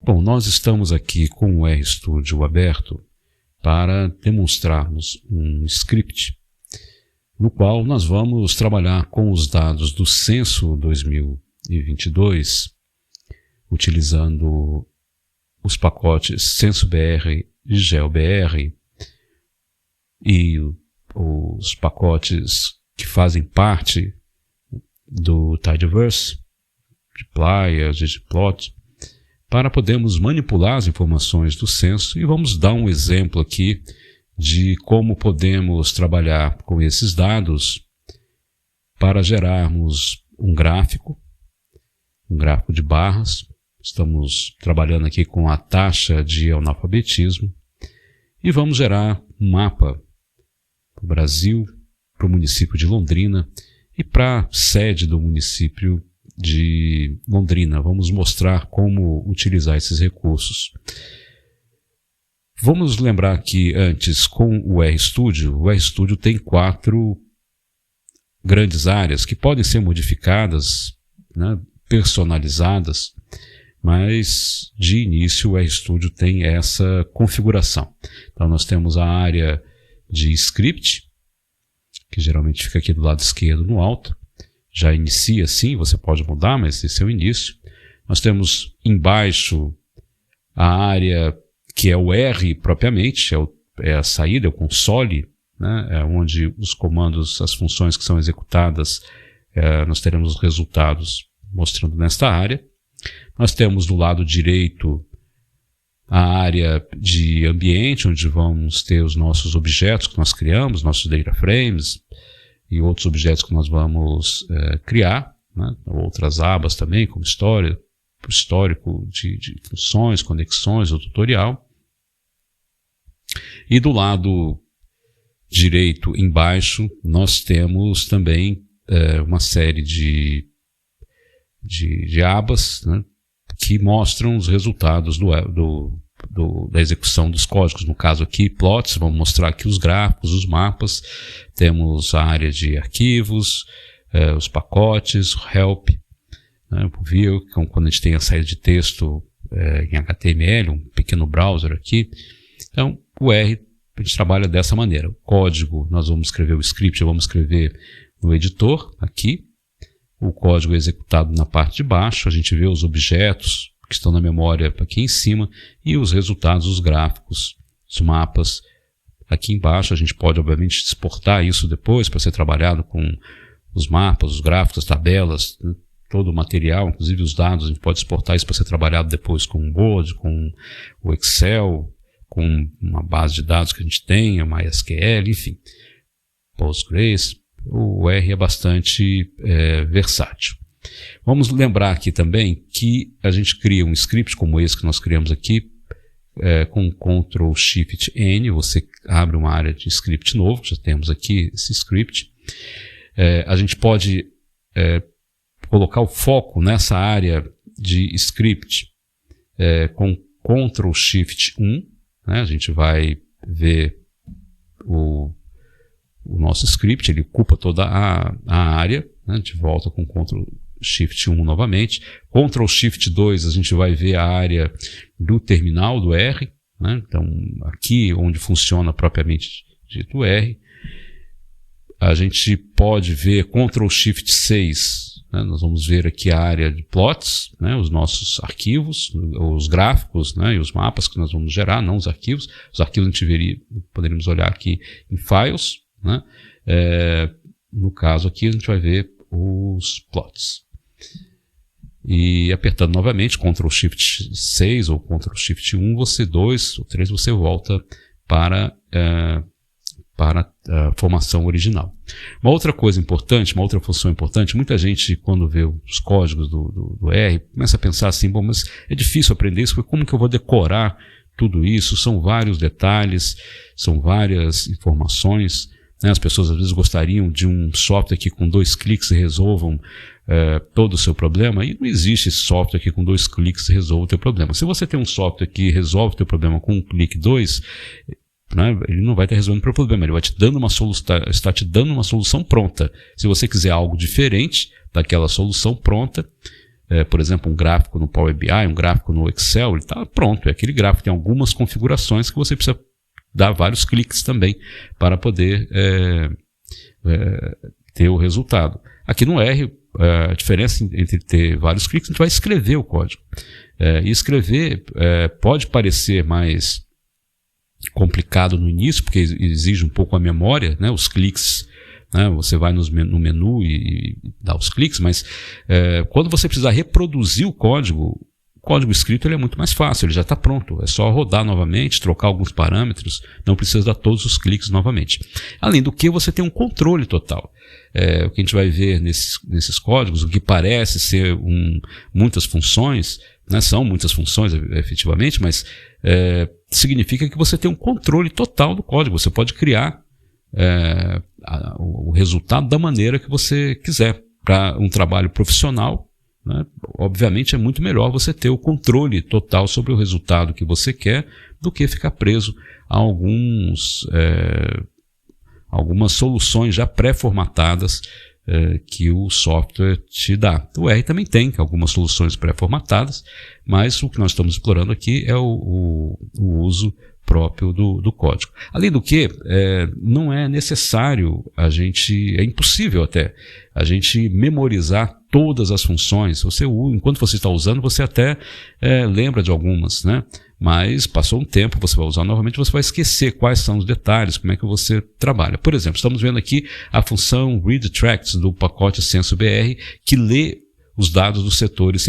Bom, nós estamos aqui com o RStudio aberto para demonstrarmos um script no qual nós vamos trabalhar com os dados do Censo 2022, utilizando os pacotes CensoBR e GeoBR e os pacotes que fazem parte do Tidyverse, de Playa, ggplot, para podermos manipular as informações do censo, e vamos dar um exemplo aqui de como podemos trabalhar com esses dados para gerarmos um gráfico de barras. Estamos trabalhando aqui com a taxa de analfabetismo e vamos gerar um mapa para o Brasil, para o município de Londrina e para a sede do município de Londrina. Vamos mostrar como utilizar esses recursos. Vamos lembrar que antes, com o RStudio tem 4 grandes áreas que podem ser modificadas, né, personalizadas, mas de início o RStudio tem essa configuração. Então nós temos a área de script, que geralmente fica aqui do lado esquerdo no alto. Já inicia assim, você pode mudar, mas esse é o início. Nós temos embaixo a área que é o R propriamente, é a saída, é o console, né? É onde os comandos, as funções que são executadas, nós teremos os resultados mostrando nesta área. Nós temos do lado direito a área de ambiente, onde vamos ter os nossos objetos que nós criamos, nossos data frames e outros objetos que nós vamos criar, né? Outras abas também, como histórico de funções, conexões, o tutorial. E do lado direito embaixo nós temos também uma série de abas, né, que mostram os resultados da execução dos códigos. No caso aqui, plots, vamos mostrar aqui os gráficos, os mapas. Temos a área de arquivos, os pacotes, o help, né, o view, que é quando a gente tem a saída de texto em HTML, um pequeno browser aqui. Então, o R, a gente trabalha dessa maneira. O código, nós vamos escrever o script, vamos escrever no editor, aqui. O código é executado na parte de baixo, a gente vê os objetos que estão na memória aqui em cima e os resultados, os gráficos, os mapas aqui embaixo. A gente pode, obviamente, exportar isso depois para ser trabalhado com os mapas, os gráficos, as tabelas, né? Todo o material, inclusive os dados, a gente pode exportar isso para ser trabalhado depois com o Word, com o Excel, com uma base de dados que a gente tem, a MySQL, enfim, Postgres. O R é bastante versátil. Vamos lembrar aqui também que a gente cria um script como esse que nós criamos aqui, com Ctrl+Shift+N, você abre uma área de script novo, já temos aqui esse script. A gente pode colocar o foco nessa área de script com Ctrl+Shift+1, né? A gente vai ver o nosso script, ele ocupa toda a área, né? A gente volta com Ctrl+Shift+1 novamente. Ctrl+Shift+2 a gente vai ver a área do terminal do R, né? Então aqui onde funciona propriamente dito o R. A gente pode ver Ctrl+Shift+6, né? Nós vamos ver aqui a área de plots, né? Os nossos arquivos, os gráficos, né? E os mapas que nós vamos gerar, não os arquivos. Os arquivos a gente poderíamos olhar aqui em files, né? No caso aqui a gente vai ver os plots. E apertando novamente Ctrl+Shift+6 ou Ctrl+Shift+1, você 2 ou 3, você volta para a formação original. Uma outra coisa importante, uma outra função importante, muita gente quando vê os códigos do R, começa a pensar assim, bom, mas é difícil aprender isso, porque como que eu vou decorar tudo isso? São vários detalhes, são várias informações, né? As pessoas às vezes gostariam de um software que com 2 cliques resolvam todo o seu problema, e não existe esse software que com 2 cliques resolve o teu problema. Se você tem um software que resolve o teu problema com 1 clique, 2, né, ele não vai estar resolvendo o problema, ele vai te dando está te dando uma solução pronta. Se você quiser algo diferente daquela solução pronta, por exemplo, um gráfico no Power BI, um gráfico no Excel, ele está pronto. É aquele gráfico, tem algumas configurações que você precisa dar vários cliques também para poder ter o resultado. Aqui no R, a diferença entre ter vários cliques, a gente vai escrever o código. E escrever pode parecer mais complicado no início, porque exige um pouco a memória, né? Os cliques, né? Você vai no menu e dá os cliques, mas quando você precisar reproduzir o código escrito ele é muito mais fácil, ele já está pronto, é só rodar novamente, trocar alguns parâmetros, não precisa dar todos os cliques novamente. Além do que, você tem um controle total. O que a gente vai ver nesses códigos, o que parece ser muitas funções, né, são muitas funções efetivamente, mas significa que você tem um controle total do código, você pode criar o resultado da maneira que você quiser. Para um trabalho profissional, né, obviamente é muito melhor você ter o controle total sobre o resultado que você quer do que ficar preso a algumas soluções já pré-formatadas que o software te dá. O R também tem algumas soluções pré-formatadas, mas o que nós estamos explorando aqui é o uso próprio do código. Além do que, não é necessário é impossível até, a gente memorizar todas as funções. Enquanto você está usando, você até lembra de algumas, né? Mas passou um tempo, você vai usar novamente, você vai esquecer quais são os detalhes, como é que você trabalha. Por exemplo, estamos vendo aqui a função readTracts do pacote SensoBR, que lê os dados dos setores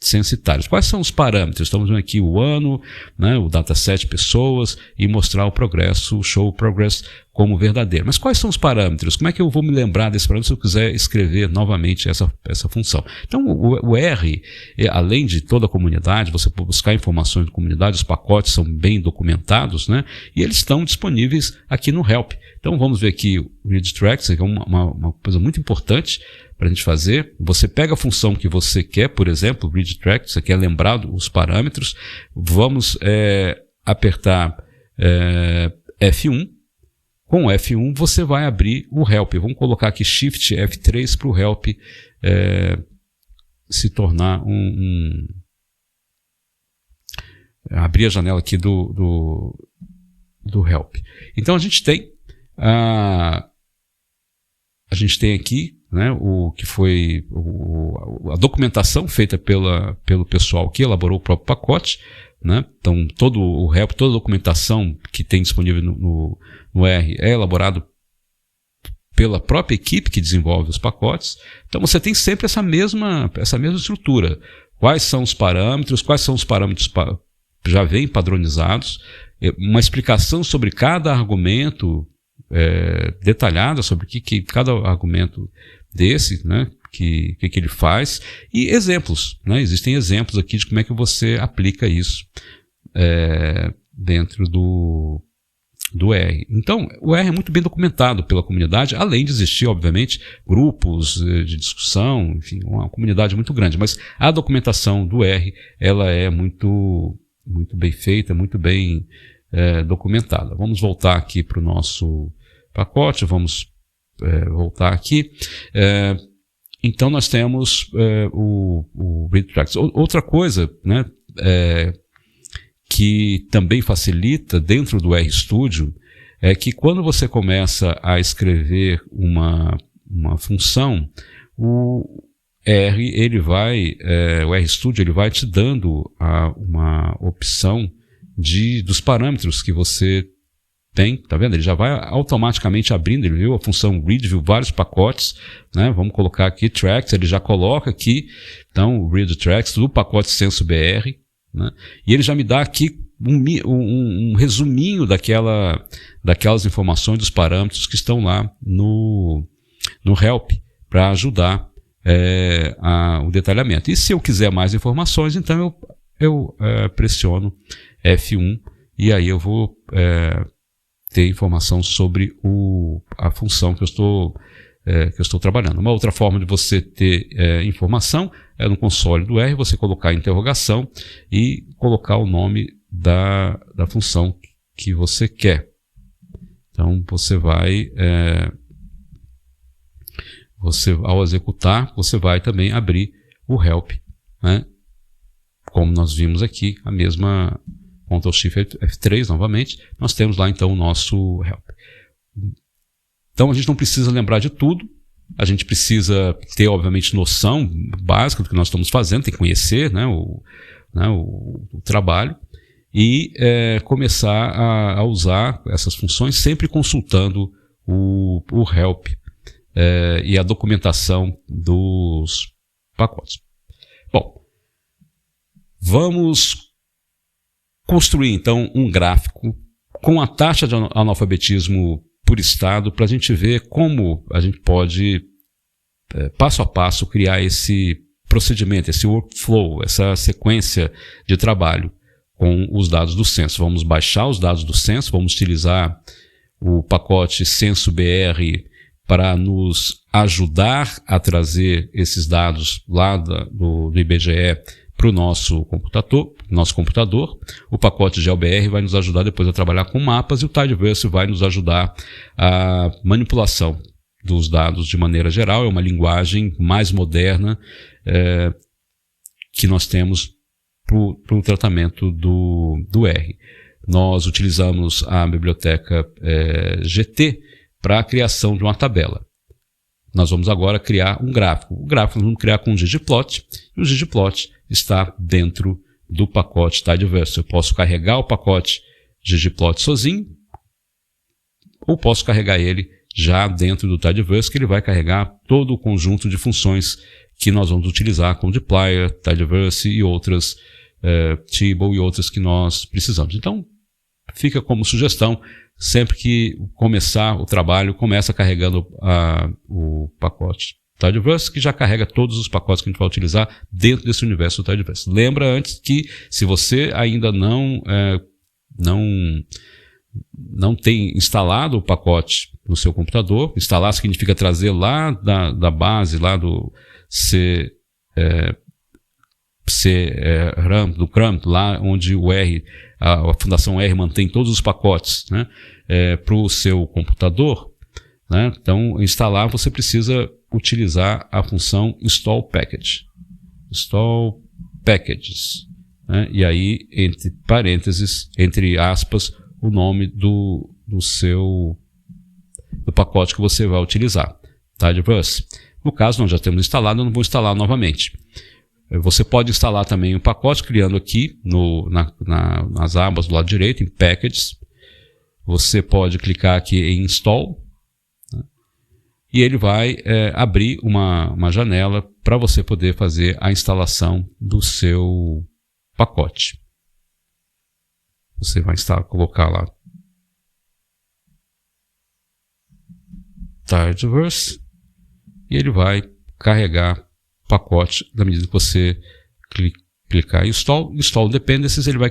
censitários. Quais são os parâmetros? Estamos vendo aqui o ano, né, o dataset pessoas e mostrar o progresso, o show progress como verdadeiro. Mas quais são os parâmetros? Como é que eu vou me lembrar desse parâmetro se eu quiser escrever novamente essa função? Então, o R, além de toda a comunidade, você pode buscar informações da comunidade, os pacotes são bem documentados, né, e eles estão disponíveis aqui no Help. Então, vamos ver aqui o readTracts, que é uma coisa muito importante para a gente fazer. Você pega a função que você quer, por exemplo, readTracts, você quer lembrar os parâmetros, vamos apertar F1. Com o F1 você vai abrir o Help. Vamos colocar aqui Shift F3 para o Help se tornar abrir a janela aqui do Help. Então a gente tem aqui, né, o que foi a documentação feita pelo pessoal que elaborou o próprio pacote, né? Então todo o Help, toda a documentação que tem disponível no R é elaborado pela própria equipe que desenvolve os pacotes. Então você tem sempre essa mesma estrutura. Quais são os parâmetros já vêm padronizados, uma explicação sobre cada argumento detalhada sobre que cada argumento desse, né, que ele faz, e exemplos, né? Existem exemplos aqui de como é que você aplica isso dentro do R. Então, o R é muito bem documentado pela comunidade, além de existir, obviamente, grupos de discussão, enfim, uma comunidade muito grande, mas a documentação do R, ela é muito, muito bem feita, muito bem documentada. Vamos voltar aqui para o nosso pacote, vamos voltar aqui. Então nós temos o readTracts. Outra coisa, né, que também facilita dentro do RStudio é que quando você começa a escrever uma função, o RStudio ele vai te dando uma opção dos parâmetros que você tem, tá vendo? Ele já vai automaticamente abrindo, ele viu a função read, viu vários pacotes, né? Vamos colocar aqui tracks, ele já coloca aqui, então, o readTracts do pacote SensoBR, né? E ele já me dá aqui um resuminho daquelas informações dos parâmetros que estão lá no Help para ajudar o detalhamento. E se eu quiser mais informações, então eu pressiono F1 e aí eu vou ter informação sobre a função que eu estou trabalhando. Uma outra forma de você ter informação é no console do R, você colocar interrogação e colocar o nome da função que você quer. Então você vai, ao executar, você vai também abrir o Help né? Como nós vimos aqui, a mesma Ctrl Shift F3 novamente, nós temos lá então o nosso help. Então a gente não precisa lembrar de tudo, a gente precisa ter obviamente noção básica do que nós estamos fazendo, tem que conhecer, né, o trabalho e começar a usar essas funções sempre consultando o help e a documentação dos pacotes. Bom, vamos construir então um gráfico com a taxa de analfabetismo por estado para a gente ver como a gente pode, passo a passo, criar esse procedimento, esse workflow, essa sequência de trabalho com os dados do censo. Vamos baixar os dados do censo, vamos utilizar o pacote censo.br para nos ajudar a trazer esses dados lá do IBGE para o nosso computador. O pacote GeoBR vai nos ajudar depois a trabalhar com mapas e o Tidyverse vai nos ajudar a manipulação dos dados de maneira geral. É uma linguagem mais moderna que nós temos para o tratamento do R. Nós utilizamos a biblioteca GT para a criação de uma tabela. Nós vamos agora criar um gráfico. O gráfico nós vamos criar com o ggplot, e o ggplot está dentro do pacote Tidyverse. Eu posso carregar o pacote ggplot sozinho, ou posso carregar ele já dentro do Tidyverse, que ele vai carregar todo o conjunto de funções que nós vamos utilizar, como dplyr, Tidyverse e outras, table e outras que nós precisamos. Então, fica como sugestão, sempre que começar o trabalho, começa carregando o pacote Tidyverse, que já carrega todos os pacotes que a gente vai utilizar dentro desse universo do Tidyverse. Lembra antes que, se você ainda não tem instalado o pacote no seu computador, instalar significa trazer lá da base, lá do RAM, do CRUM, lá onde o R, a Fundação R mantém todos os pacotes, né, para o seu computador, né? Então, instalar, você precisa utilizar a função install package. Install packages, né? E aí, entre parênteses, entre aspas, o nome do pacote que você vai utilizar. Tidyverse. No caso, nós já temos instalado, eu não vou instalar novamente. Você pode instalar também o pacote, criando aqui nas abas do lado direito, em Packages. Você pode clicar aqui em Install, né? E ele vai abrir uma janela para você poder fazer a instalação do seu pacote. Você vai colocar lá Tidyverse e ele vai carregar o pacote na medida que você clicar em Install. Install Dependencies, ele vai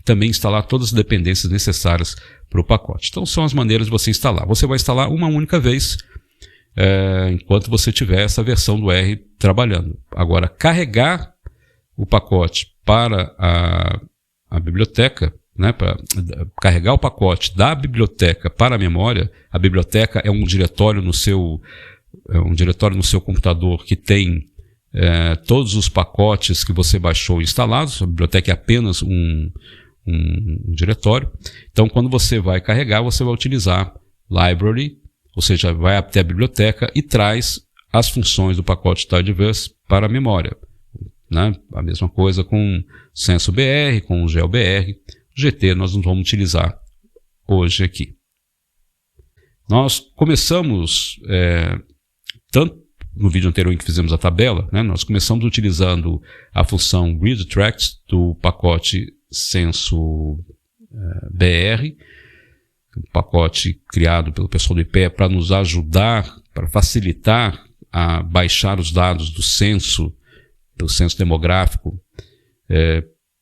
também instalar todas as dependências necessárias para o pacote. Então são as maneiras de você instalar. Você vai instalar uma única vez enquanto você tiver essa versão do R trabalhando. Agora, carregar o pacote para a biblioteca, né, para carregar o pacote da biblioteca para a memória. A biblioteca é um diretório no seu computador que tem todos os pacotes que você baixou instalados. A biblioteca é apenas um diretório. Então, quando você vai carregar, você vai utilizar library, ou seja, vai até a biblioteca e traz as funções do pacote Tidyverse para a memória, né? A mesma coisa com censo.br, com o GeoBR. O GT nós não vamos utilizar hoje aqui. Nós começamos, tanto no vídeo anterior em que fizemos a tabela, né, nós começamos utilizando a função readTracts do pacote censo.br, um pacote criado pelo pessoal do IPE para nos ajudar, para facilitar a baixar os dados do censo demográfico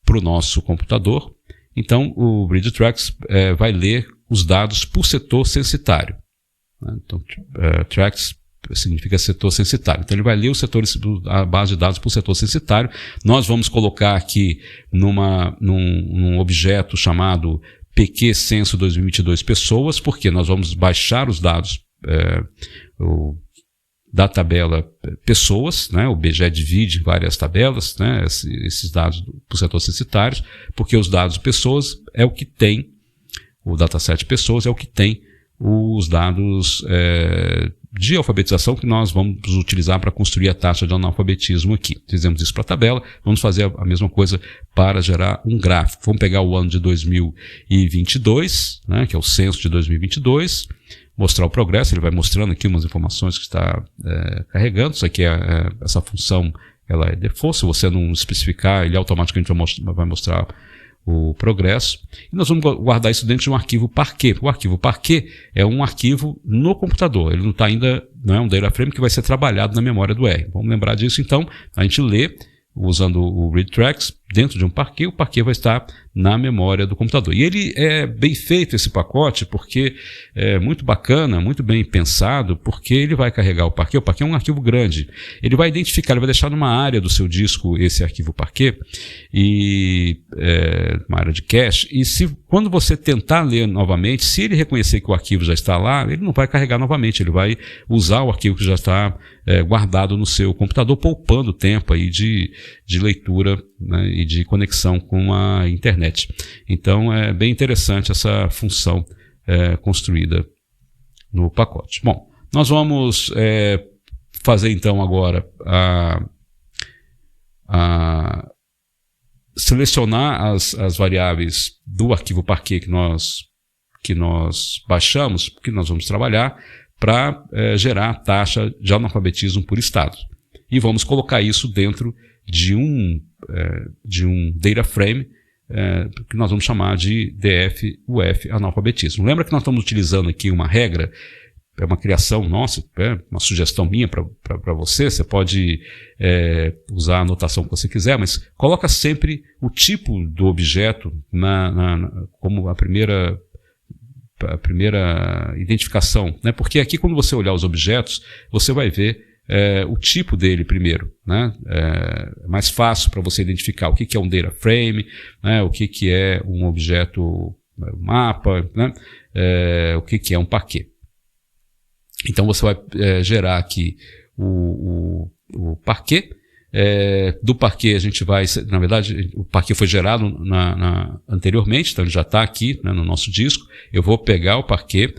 para o nosso computador. Então, o readTracts vai ler os dados por setor censitário, né? Então, tracts significa setor censitário. Então, ele vai ler os setores, a base de dados por setor censitário. Nós vamos colocar aqui num objeto chamado PQ Censo 2022 Pessoas, porque nós vamos baixar os dados, da tabela pessoas, né? O IBGE divide em várias tabelas, né? Esses dados para o setor censitário, porque os dados pessoas é o que tem, o dataset pessoas é o que tem os dados de alfabetização que nós vamos utilizar para construir a taxa de analfabetismo aqui. Fizemos isso para a tabela, vamos fazer a mesma coisa para gerar um gráfico. Vamos pegar o ano de 2022, né, que é o censo de 2022, mostrar o progresso, ele vai mostrando aqui umas informações que está carregando. Isso aqui essa função, ela é default, se você não especificar, ele automaticamente vai mostrar o progresso. E nós vamos guardar isso dentro de um arquivo Parquet. O arquivo Parquet é um arquivo no computador, ele não está ainda, não é um data frame que vai ser trabalhado na memória do R. Vamos lembrar disso, então, a gente lê usando o read tracks dentro de um Parquet, o Parquet vai estar na memória do computador. E ele é bem feito, esse pacote, porque é muito bacana, muito bem pensado, porque ele vai carregar o Parquet. O Parquet é um arquivo grande. Ele vai identificar, ele vai deixar numa área do seu disco esse arquivo Parquet, e uma área de cache, e quando você tentar ler novamente, se ele reconhecer que o arquivo já está lá, ele não vai carregar novamente, ele vai usar o arquivo que já está guardado no seu computador, poupando tempo aí de leitura, né, e de conexão com a internet. Então é bem interessante essa função construída no pacote. Bom, nós vamos fazer então agora selecionar as variáveis do arquivo Parquet que nós baixamos, que nós vamos trabalhar para gerar a taxa de analfabetismo por estado. E vamos colocar isso dentro de um data frame que nós vamos chamar de DF-UF analfabetismo. Lembra que nós estamos utilizando aqui uma regra, é uma criação nossa, uma sugestão minha para você. Você pode usar a anotação que você quiser, mas coloca sempre o tipo do objeto como a primeira identificação, né? Porque aqui, quando você olhar os objetos, você vai ver o tipo dele primeiro, né? É mais fácil para você identificar o que é um data frame, né? O que é um objeto mapa, né? O que é um Parquet. Então você vai gerar aqui o Parquet. Do Parquet a gente vai, na verdade, o Parquet foi gerado anteriormente, então ele já está aqui, né, no nosso disco. Eu vou pegar o Parquet,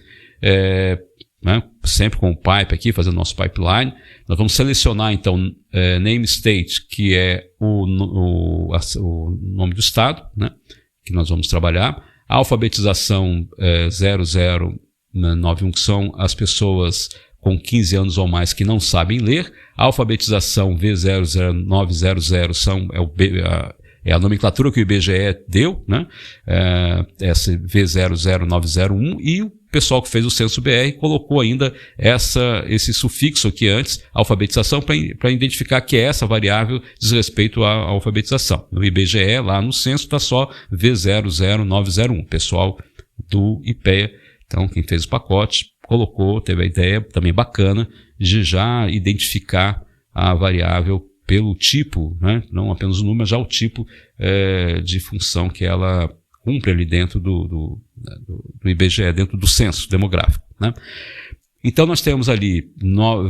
né, sempre com o pipe aqui, fazendo nosso pipeline. Nós vamos selecionar então name state, que é o nome do estado, né, que nós vamos trabalhar. A alfabetização 0091, que são as pessoas com 15 anos ou mais que não sabem ler. A alfabetização V00900 é a nomenclatura que o IBGE deu, né? Essa V00901, e o pessoal que fez o censo BR colocou ainda esse sufixo aqui antes, alfabetização, para identificar que essa variável diz respeito à alfabetização. No IBGE, lá no censo, está só V00901. Pessoal do IPEA, então quem fez o pacote, colocou, teve a ideia também bacana de já identificar a variável pelo tipo, né? Não apenas o número, mas já o tipo de função que ela cumpre ali dentro do IBGE, dentro do censo demográfico, né? Então nós temos ali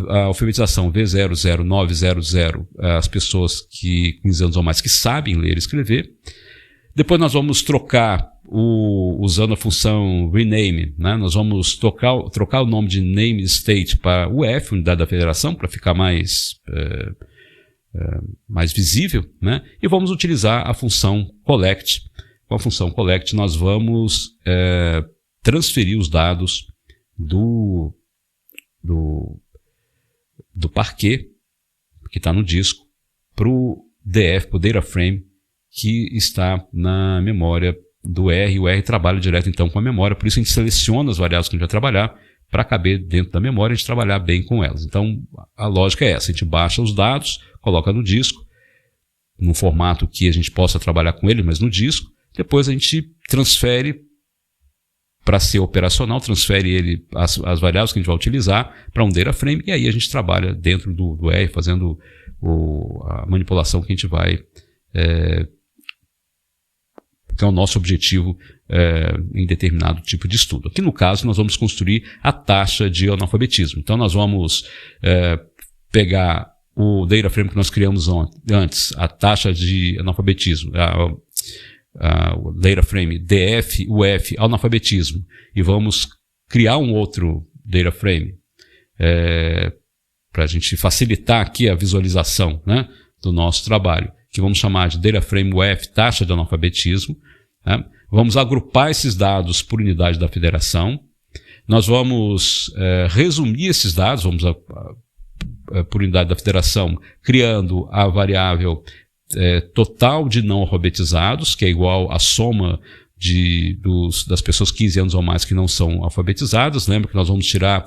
a alfabetização V00900, as pessoas que 15 anos ou mais que sabem ler e escrever. Depois nós vamos trocar usando a função rename, né? Nós vamos trocar o nome de name state para UF, unidade da federação, para ficar mais visível, né? E vamos utilizar a função collect. Com a função collect nós vamos transferir os dados do Parquet, que está no disco, para o DF, para o data frame, que está na memória do R. O R trabalha direto então com a memória, por isso a gente seleciona as variáveis que a gente vai trabalhar para caber dentro da memória e a gente trabalhar bem com elas. Então a lógica é essa: a gente baixa os dados, coloca no disco, num formato que a gente possa trabalhar com ele, mas no disco. Depois a gente transfere para ser operacional, transfere as variáveis que a gente vai utilizar para um data frame, e aí a gente trabalha dentro do R, fazendo a manipulação que a gente vai que é o nosso objetivo em determinado tipo de estudo. Aqui no caso nós vamos construir a taxa de analfabetismo. Então nós vamos pegar o data frame que nós criamos antes, a taxa de analfabetismo, o data frame DF, UF, analfabetismo, e vamos criar um outro data frame para a gente facilitar aqui a visualização, né, do nosso trabalho, que vamos chamar de data frame UF, taxa de analfabetismo, né? Vamos agrupar esses dados por unidade da federação, nós vamos resumir esses dados, vamos por unidade da federação, criando a variável total de não alfabetizados, que é igual à soma das pessoas 15 anos ou mais que não são alfabetizadas. Lembra que nós vamos tirar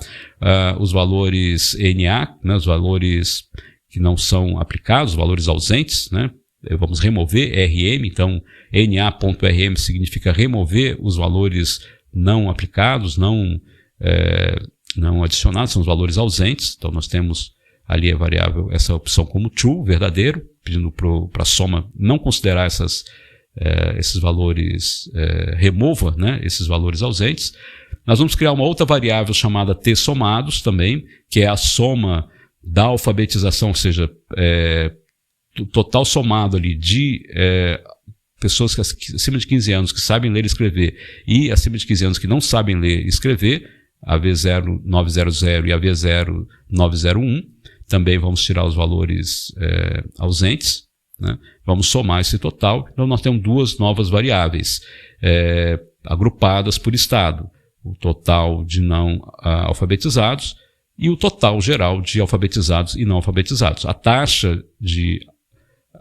os valores NA, né, os valores que não são aplicados, os valores ausentes, né? Vamos remover RM, então NA.RM significa remover os valores não aplicados, não adicionados, são os valores ausentes. Então nós temos ali a variável, essa opção como true, verdadeiro, pedindo para a soma não considerar esses valores, remova, né, esses valores ausentes. Nós vamos criar uma outra variável chamada t-somados também, que é a soma da alfabetização, ou seja, o total somado ali de pessoas acima de 15 anos que sabem ler e escrever e acima de 15 anos que não sabem ler e escrever, a V0900 e a V0901. Também vamos tirar os valores ausentes, né? Vamos somar esse total. Então nós temos duas novas variáveis agrupadas por estado: o total de não alfabetizados e o total geral de alfabetizados e não alfabetizados. A taxa de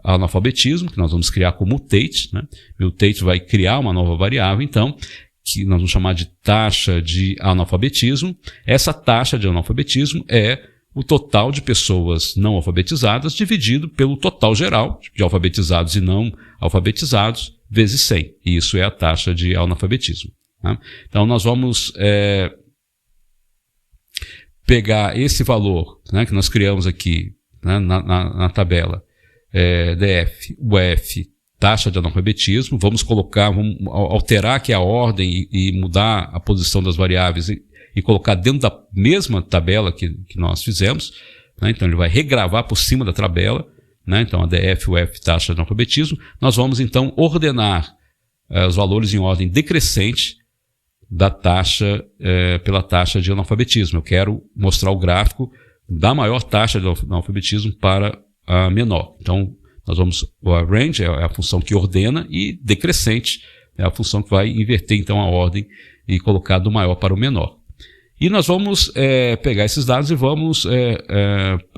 analfabetismo, que nós vamos criar como mutate, né? O mutate vai criar uma nova variável, então, que nós vamos chamar de taxa de analfabetismo. Essa taxa de analfabetismo é o total de pessoas não alfabetizadas dividido pelo total geral de alfabetizados e não alfabetizados vezes 100. E isso é a taxa de analfabetismo, né? Então nós vamos pegar esse valor, né, que nós criamos aqui, né, na tabela, DF, UF, taxa de analfabetismo, vamos alterar aqui a ordem e mudar a posição das variáveis e colocar dentro da mesma tabela que nós fizemos, né? Então ele vai regravar por cima da tabela, né? Então a DF, UF, taxa de analfabetismo. Nós vamos então ordenar os valores em ordem decrescente da taxa pela taxa de analfabetismo. Eu quero mostrar o gráfico da maior taxa de analfabetismo para a menor. Então nós vamos, o range é a função que ordena e decrescente é a função que vai inverter então a ordem e colocar do maior para o menor. E nós vamos pegar esses dados e vamos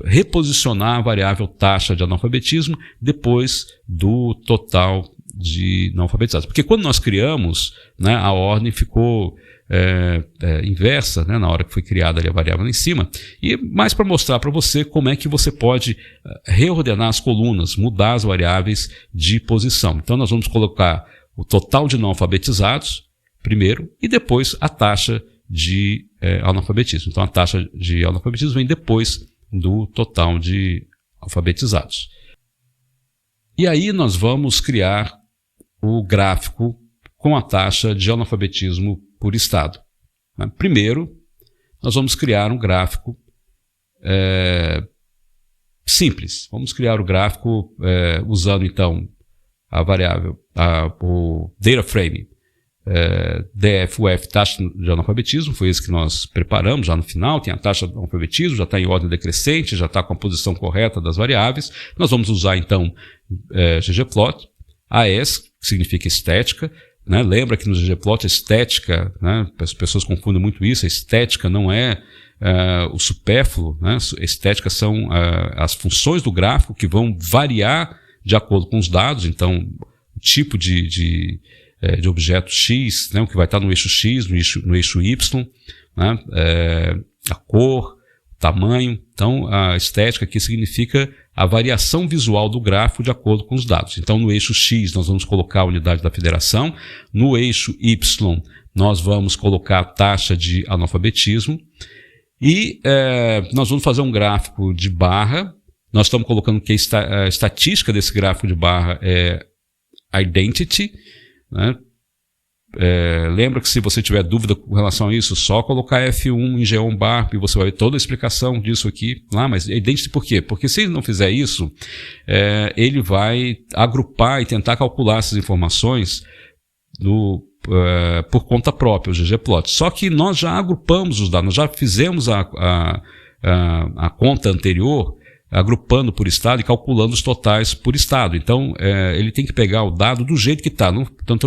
reposicionar a variável taxa de analfabetismo depois do total de não alfabetizados. Porque quando nós criamos, né, a ordem ficou inversa, né, na hora que foi criada ali a variável lá em cima, e mais para mostrar para você como é que você pode reordenar as colunas, mudar as variáveis de posição. Então nós vamos colocar o total de não alfabetizados primeiro e depois a taxa de analfabetismo. Então a taxa de analfabetismo vem depois do total de alfabetizados. E aí nós vamos criar o gráfico com a taxa de analfabetismo por estado. Primeiro, nós vamos criar um gráfico simples. Vamos criar o gráfico usando então a variável, o data frame DF-UF, taxa de analfabetismo, foi esse que nós preparamos já no final, tem a taxa de analfabetismo, já está em ordem decrescente, já está com a posição correta das variáveis. Nós vamos usar então ggplot, AS, que significa estética, né? Lembra que no ggplot a estética, né? As pessoas confundem muito isso, a estética não é o supérfluo, né? A estética são as funções do gráfico que vão variar de acordo com os dados. Então o tipo de objeto X, né, o que vai estar no eixo X, no eixo Y, né, a cor, o tamanho. Então, a estética aqui significa a variação visual do gráfico de acordo com os dados. Então, no eixo X, nós vamos colocar a unidade da federação. No eixo Y, nós vamos colocar a taxa de analfabetismo. E nós vamos fazer um gráfico de barra. Nós estamos colocando que a estatística desse gráfico de barra é identity, né? lembra que se você tiver dúvida com relação a isso, só colocar F1 em geombar e você vai ver toda a explicação disso aqui lá, mas identity por quê? Porque se ele não fizer isso, ele vai agrupar e tentar calcular essas informações por conta própria, o ggplot. Só que nós já agrupamos os dados, nós já fizemos a conta anterior, agrupando por estado e calculando os totais por estado. Então, ele tem que pegar o dado do jeito que está. Então,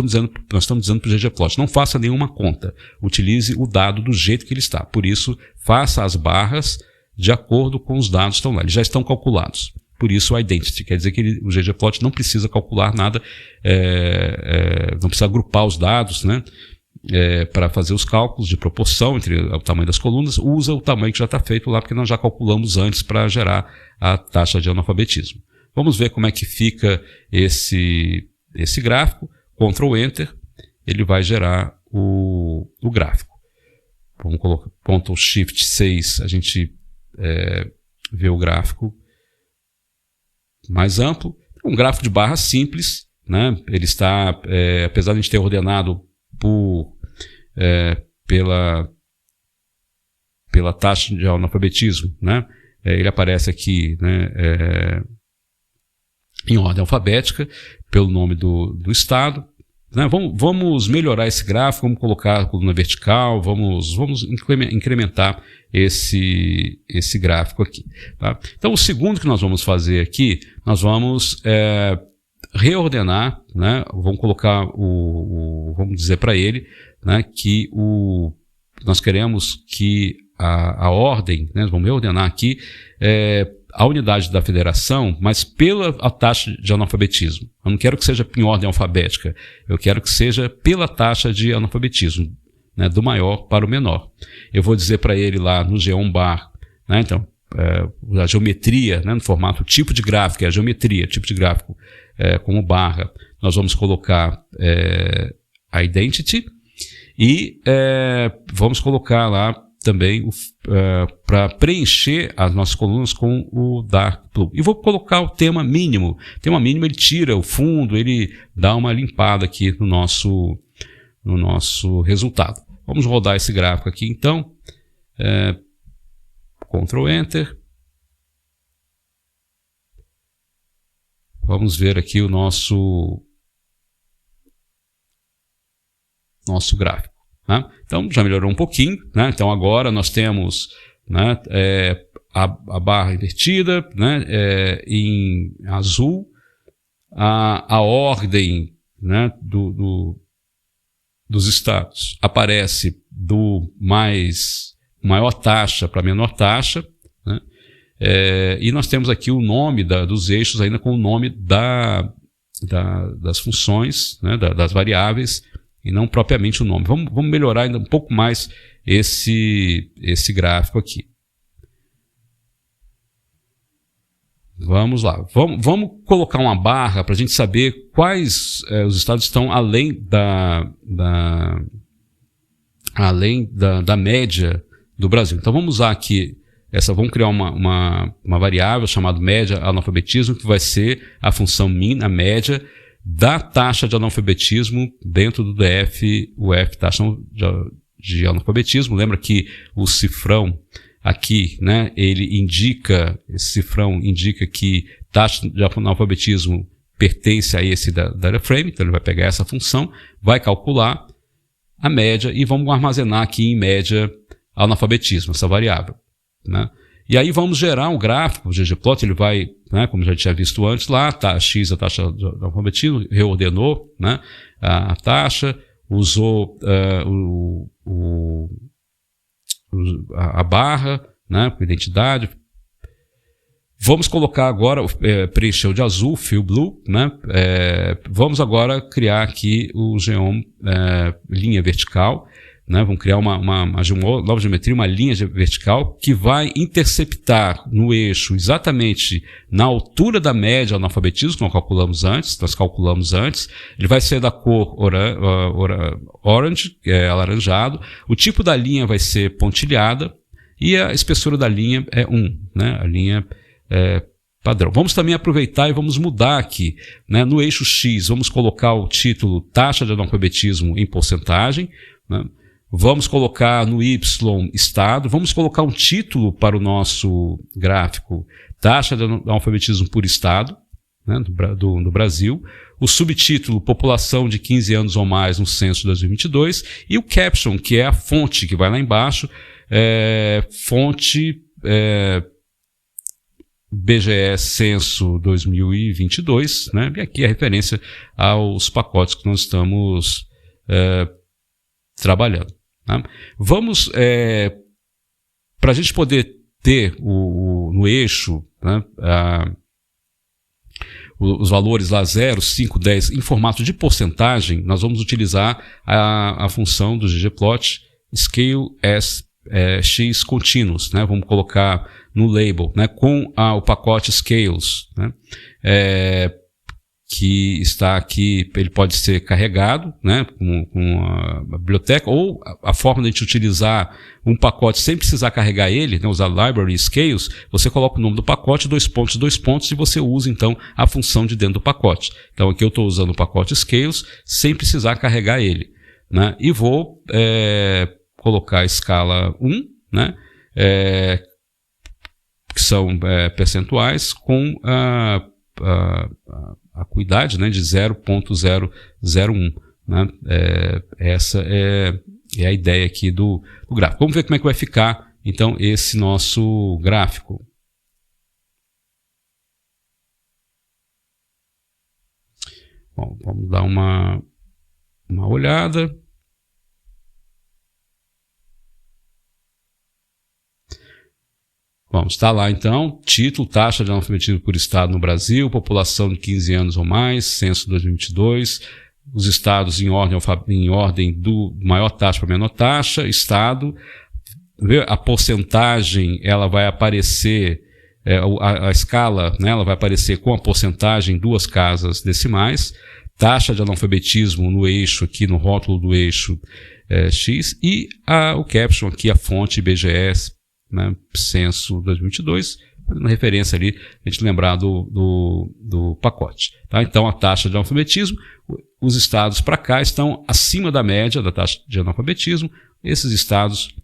nós estamos dizendo para o ggplot, não faça nenhuma conta. Utilize o dado do jeito que ele está. Por isso, faça as barras de acordo com os dados que estão lá. Eles já estão calculados. Por isso, o identity. Quer dizer que o ggplot não precisa calcular nada, não precisa agrupar os dados, né? Para fazer os cálculos de proporção entre o tamanho das colunas, usa o tamanho que já está feito lá, porque nós já calculamos antes para gerar a taxa de analfabetismo. Vamos ver como é que fica esse gráfico. Ctrl Enter, ele vai gerar o gráfico. Vamos colocar Ctrl Shift 6, a gente vê o gráfico mais amplo. Um gráfico de barra simples, né? Ele está, apesar de a gente ter ordenado pela taxa de analfabetismo, né? Ele aparece aqui, né, em ordem alfabética, pelo nome do estado. Né? Vamos melhorar esse gráfico, vamos colocar a coluna vertical, vamos incrementar esse gráfico aqui. Tá? Então, o segundo que nós vamos fazer aqui, nós vamos reordenar, né? Vamos colocar vamos dizer para ele, né, que nós queremos que a ordem, né, vamos reordenar aqui a unidade da federação, mas pela taxa de analfabetismo. Eu não quero que seja em ordem alfabética, eu quero que seja pela taxa de analfabetismo, né, do maior para o menor. Eu vou dizer para ele lá no geombar, né, então, a geometria, né, no formato tipo de gráfico, é a geometria, tipo de gráfico como barra, nós vamos colocar a identity e vamos colocar lá também para preencher as nossas colunas com o dark blue. E vou colocar o tema mínimo. O tema mínimo ele tira o fundo, ele dá uma limpada aqui no nosso resultado. Vamos rodar esse gráfico aqui então. Ctrl Enter. Vamos ver aqui o nosso gráfico. Né? Então, já melhorou um pouquinho. Né? Então, agora nós temos, né, a barra invertida, né, em azul, a ordem, né, dos estados aparece do maior taxa para menor taxa, né? E nós temos aqui o nome dos eixos ainda com o nome das funções, né, das variáveis, e não propriamente o nome. Vamos melhorar ainda um pouco mais esse gráfico aqui. Vamos lá. Vamos colocar uma barra para a gente saber quais os estados estão além da média do Brasil. Então vamos usar aqui vamos criar uma variável chamada média analfabetismo, que vai ser a função min, a média da taxa de analfabetismo dentro do DF, taxa de analfabetismo. Lembra que o cifrão aqui, né, esse cifrão indica que taxa de analfabetismo pertence a esse data frame, então ele vai pegar essa função, vai calcular a média e vamos armazenar aqui em média analfabetismo, essa variável. Né? E aí vamos gerar um gráfico, o ggplot, ele vai, né, como já tinha visto antes lá, x a taxa de analfabetismo, reordenou, né, a taxa, usou a barra, né, com identidade. Vamos colocar agora, preencheu de azul, fill blue, né, vamos agora criar aqui o geom linha vertical. Né, vamos criar uma nova geometria, uma linha vertical que vai interceptar no eixo exatamente na altura da média analfabetismo, que nós calculamos antes. Ele vai ser da cor orange, que é alaranjado. O tipo da linha vai ser pontilhada e a espessura da linha é 1. Né, a linha padrão. Vamos também aproveitar e vamos mudar aqui, né? No eixo X, vamos colocar o título taxa de analfabetismo em porcentagem, né? Vamos colocar no Y estado, vamos colocar um título para o nosso gráfico taxa de analfabetismo por estado, né, do Brasil, o subtítulo população de 15 anos ou mais no censo de 2022 e o caption, que é a fonte que vai lá embaixo, fonte BGE Censo 2022, né? E aqui a referência aos pacotes que nós estamos trabalhando. Tá? Vamos, para a gente poder ter no eixo, né, os valores lá 0, 5, 10 em formato de porcentagem, nós vamos utilizar a função do ggplot scale as x continuous, né? Vamos colocar no label, né, com o pacote scales, né, que está aqui, ele pode ser carregado, né, com a biblioteca, ou a forma de a gente utilizar um pacote sem precisar carregar ele, né, usar library scales, você coloca o nome do pacote, 2 pontos, e você usa então a função de dentro do pacote. Então aqui eu estou usando o pacote scales sem precisar carregar ele, né, e vou colocar a escala 1, né, que são percentuais com a acuidade, né, de 0.001. Né? Essa é a ideia aqui do gráfico. Vamos ver como é que vai ficar, então, esse nosso gráfico. Bom, vamos dar uma olhada. Bom, está lá então, título, taxa de analfabetismo por estado no Brasil, população de 15 anos ou mais, censo 2022, os estados em ordem do maior taxa para menor taxa, estado, a porcentagem, ela vai aparecer, a escala, né, ela vai aparecer com a porcentagem em 2 casas decimais, taxa de analfabetismo no eixo, aqui no rótulo do eixo X, e o caption aqui, a fonte IBGE, né, censo 2022, fazendo referência ali, a gente lembrar do pacote. Tá? Então, a taxa de analfabetismo, os estados para cá estão acima da média da taxa de analfabetismo, esses estados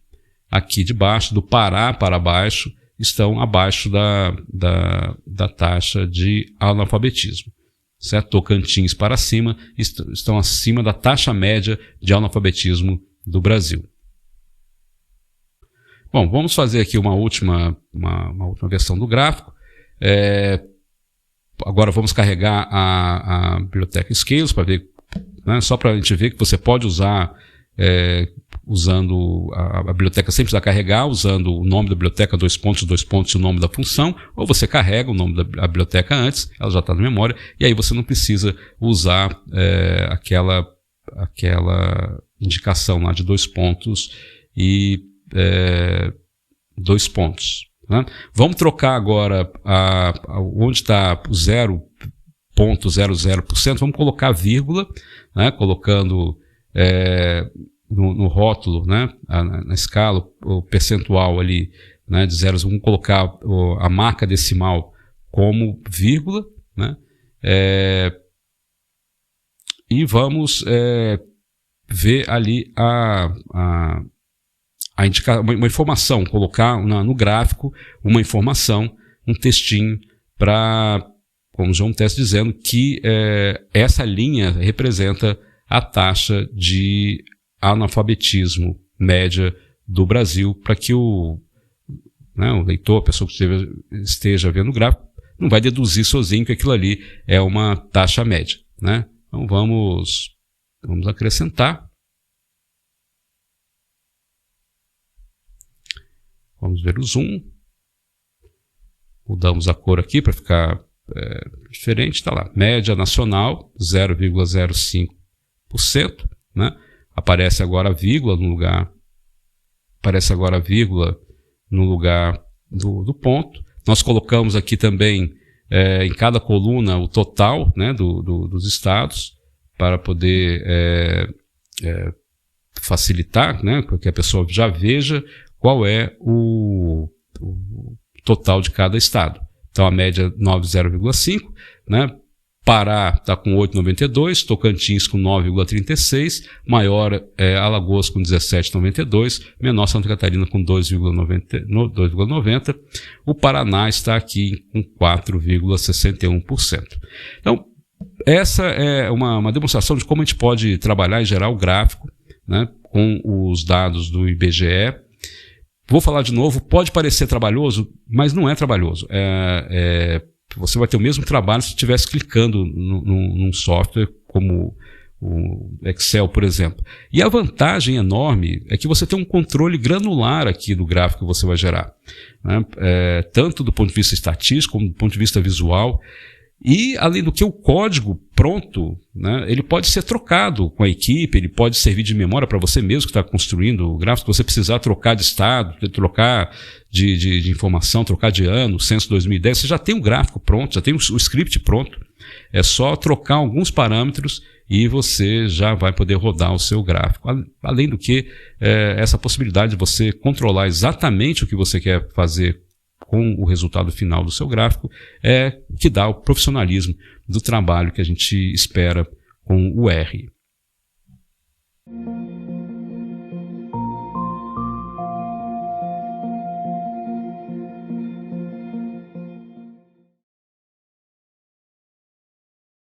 aqui de baixo, do Pará para baixo, estão abaixo da taxa de analfabetismo. Certo? Tocantins para cima, estão acima da taxa média de analfabetismo do Brasil. Bom, vamos fazer aqui uma última versão do gráfico. Agora vamos carregar a biblioteca Scales para ver, né, só para a gente ver que você pode usar usando a biblioteca sem precisar carregar, usando o nome da biblioteca, 2 pontos e o nome da função, ou você carrega o nome da biblioteca antes, ela já está na memória, e aí você não precisa usar aquela indicação lá de 2 pontos e 2 pontos. Né? Vamos trocar agora onde está o 0.00%, vamos colocar vírgula, né? Colocando no rótulo, né? Na escala, o percentual ali, né? De 0, vamos colocar a marca decimal como vírgula, né? E vamos ver ali uma informação, colocar no gráfico uma informação, um textinho para, como João está dizendo, que essa linha representa a taxa de analfabetismo média do Brasil, para que o leitor, a pessoa que esteja vendo o gráfico, não vai deduzir sozinho que aquilo ali é uma taxa média. Né? Então vamos acrescentar. Vamos ver o zoom. Mudamos a cor aqui para ficar diferente. Está lá. Média nacional, 0,05%. Né? Aparece agora a vírgula no lugar. Do ponto. Nós colocamos aqui também em cada coluna o total, né, dos estados, para poder facilitar, né, para que a pessoa já veja qual é o total de cada estado. Então a média 9,0,5, né? Pará está com 8,92, Tocantins com 9,36, maior Alagoas com 17,92, menor Santa Catarina com 2,90, o Paraná está aqui com 4,61%. Então, essa é uma demonstração de como a gente pode trabalhar e gerar o gráfico, né, com os dados do IBGE. Vou falar de novo, pode parecer trabalhoso, mas não é trabalhoso. Você vai ter o mesmo trabalho se estivesse clicando num software como o Excel, por exemplo. E a vantagem enorme é que você tem um controle granular aqui do gráfico que você vai gerar, né? Tanto do ponto de vista estatístico como do ponto de vista visual. E, além do que, o código pronto, né, ele pode ser trocado com a equipe, ele pode servir de memória para você mesmo que está construindo o gráfico. Se você precisar trocar de estado, trocar de informação, trocar de ano, censo 2010, você já tem o gráfico pronto, já tem o script pronto. É só trocar alguns parâmetros e você já vai poder rodar o seu gráfico. Além do que, essa possibilidade de você controlar exatamente o que você quer fazer com o resultado final do seu gráfico é que dá o profissionalismo do trabalho que a gente espera com o R.